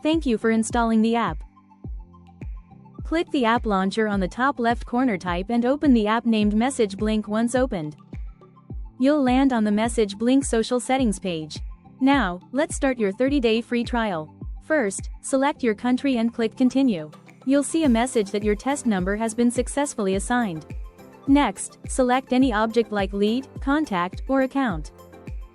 Thank you for installing the app. Click the app launcher on the top left corner, type and open the app named Message Blink. Once opened, you'll land on the Message Blink social settings page. Now, let's start your 30-day free trial. First, select your country and click Continue. You'll see a message that your test number has been successfully assigned. Next, select any object like lead, contact, or account.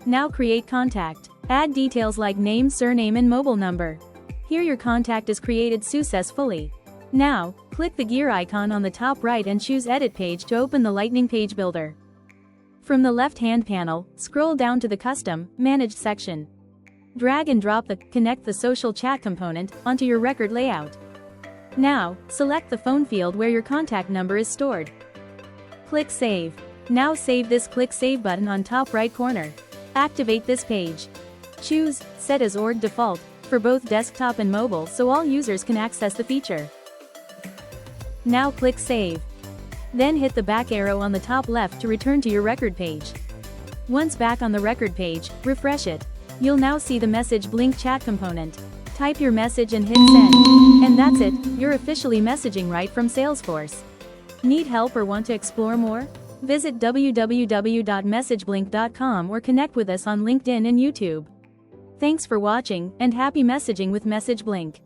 Now create contact. Add details like name, surname, and mobile number. Here your contact is created successfully. Now, click the gear icon on the top right and choose Edit Page to open the Lightning Page Builder. From the left-hand panel, scroll down to the Custom, Managed section. Drag and drop the Connect the Social Chat component onto your record layout. Now, select the phone field where your contact number is stored. Click Save. Now save this. Click Save button on top right corner. Activate this page. Choose Set as Org Default for both desktop and mobile so all users can access the feature. Now click Save. Then hit the back arrow on the top left to return to your record page. Once back on the record page, refresh it. You'll now see the Message Blink chat component. Type your message and hit Send. And that's it, you're officially messaging right from Salesforce. Need help or want to explore more? Visit www.messageblink.com or connect with us on LinkedIn and YouTube. Thanks for watching, and happy messaging with Message Blink.